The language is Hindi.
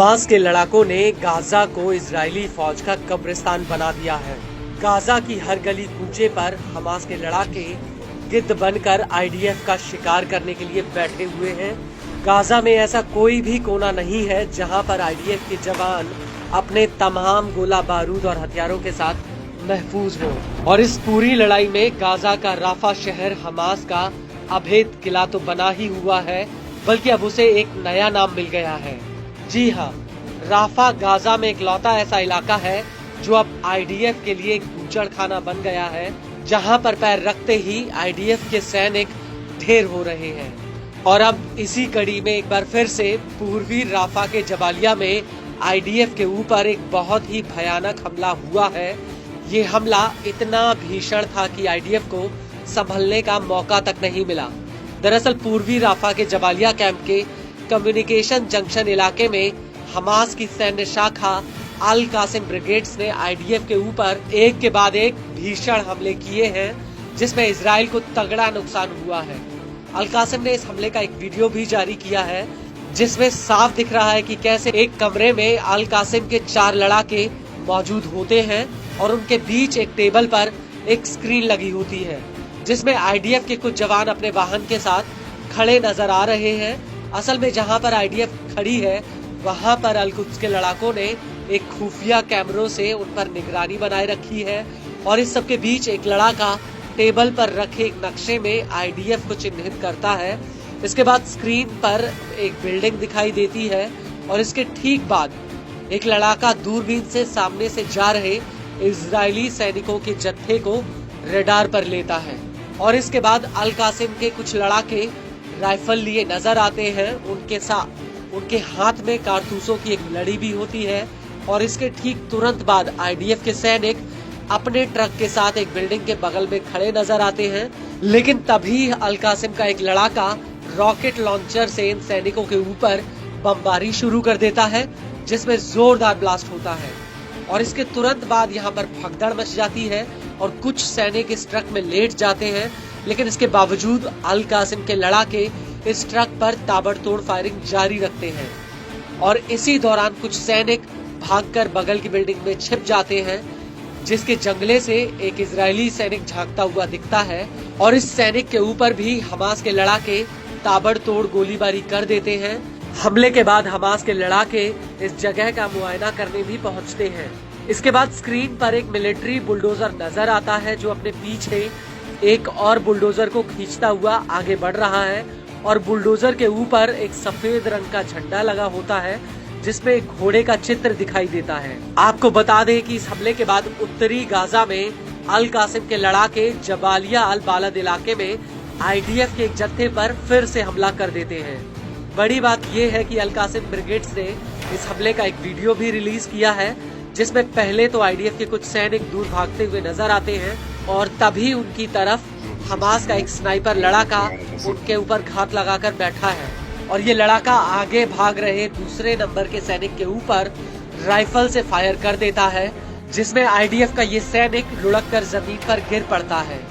हमास के लड़ाकों ने गाजा को इजरायली फौज का कब्रिस्तान बना दिया है। गाजा की हर गली कूचे पर हमास के लड़ाके गिद्ध बनकर आईडीएफ का शिकार करने के लिए बैठे हुए हैं। गाजा में ऐसा कोई भी कोना नहीं है जहां पर आईडीएफ के जवान अपने तमाम गोला बारूद और हथियारों के साथ महफूज हो। और इस पूरी लड़ाई में गाजा का राफा शहर हमास का अभेद किला तो बना ही हुआ है, बल्कि अब उसे एक नया नाम मिल गया है। जी हाँ, राफा गाजा में इकलौता ऐसा इलाका है जो अब आईडीएफ के लिए एक बूचड़ खाना बन गया है, जहां पर पैर रखते ही आईडीएफ के सैनिक ढेर हो रहे हैं। और अब इसी कड़ी में एक बार फिर से पूर्वी राफा के जबालिया में आईडीएफ के ऊपर एक बहुत ही भयानक हमला हुआ है। ये हमला इतना भीषण था कि आईडीएफ को संभलने का मौका तक नहीं मिला। दरअसल पूर्वी राफा के जबालिया कैंप के कम्युनिकेशन जंक्शन इलाके में हमास की सैन्य शाखा अल कासिम ब्रिगेड्स ने आईडीएफ के ऊपर एक के बाद एक भीषण हमले किए हैं, जिसमें इजराइल को तगड़ा नुकसान हुआ है। अल कासिम ने इस हमले का एक वीडियो भी जारी किया है, जिसमें साफ दिख रहा है कि कैसे एक कमरे में अल कासिम के 4 लड़ाके मौजूद होते हैं और उनके बीच एक टेबल पर एक स्क्रीन लगी होती है, जिसमें आईडीएफ के कुछ जवान अपने वाहन के साथ खड़े नजर आ रहे हैं। असल में जहां पर आईडीएफ खड़ी है वहां पर अल कुद्स के लड़ाकों ने एक खुफिया कैमरों से उन पर निगरानी बनाए रखी है और इस सब के बीच एक लड़ाका टेबल पर रखे एक नक्शे में आईडीएफ को चिन्हित करता है। इसके बाद स्क्रीन पर एक बिल्डिंग दिखाई देती है और इसके ठीक बाद एक लड़ाका दूरबीन से सामने से जा रहे इजरायली सैनिकों के जत्थे को रडार पर लेता है। और इसके बाद अल कासिम के कुछ लड़ाके राइफल लिए नजर आते हैं। उनके हाथ में कारतूसों की एक लड़ी भी होती है। और इसके ठीक तुरंत बाद आईडीएफ के सैनिक अपने ट्रक के साथ एक बिल्डिंग के बगल में खड़े नजर आते हैं। लेकिन तभी अल कासिम का एक लड़ाका रॉकेट लॉन्चर से इन सैनिकों के ऊपर बमबारी शुरू कर देता है, जिसमें जोरदार ब्लास्ट होता है। और इसके तुरंत बाद यहाँ पर भगदड़ मच जाती है और कुछ सैनिक इस ट्रक में लेट जाते हैं। लेकिन इसके बावजूद अल कासिम के लड़ाके इस ट्रक पर ताबड़तोड़ फायरिंग जारी रखते हैं। और इसी दौरान कुछ सैनिक भागकर बगल की बिल्डिंग में छिप जाते हैं, जिसके जंगले से एक इजरायली सैनिक झांकता हुआ दिखता है। और इस सैनिक के ऊपर भी हमास के लड़ाके ताबड़तोड़ गोलीबारी कर देते हैं। हमले के बाद हमास के लड़ाके इस जगह का मुआयना करने भी पहुंचते हैं। इसके बाद स्क्रीन पर एक मिलिट्री बुलडोजर नजर आता है, जो अपने पीछे एक और बुलडोजर को खींचता हुआ आगे बढ़ रहा है। और बुलडोजर के ऊपर एक सफेद रंग का झंडा लगा होता है, जिसमें एक घोड़े का चित्र दिखाई देता है। आपको बता दें कि इस हमले के बाद उत्तरी गाजा में अल कासिम के लड़ाके जबालिया अल बालद इलाके में आईडीएफ के एक जत्थे पर फिर से हमला कर देते हैं। बड़ी बात यह है कि अल कासिम ब्रिगेड्स ने इस हमले का एक वीडियो भी रिलीज किया है, जिसमें पहले तो आईडीएफ के कुछ सैनिक दूर भागते हुए नजर आते हैं और तभी उनकी तरफ हमास का एक स्नाइपर लड़ाका उनके ऊपर घात लगाकर बैठा है। और ये लड़ाका आगे भाग रहे दूसरे नंबर के सैनिक के ऊपर राइफल से फायर कर देता है, जिसमें आईडीएफ का ये सैनिक लुढ़क कर जमीन पर गिर पड़ता है।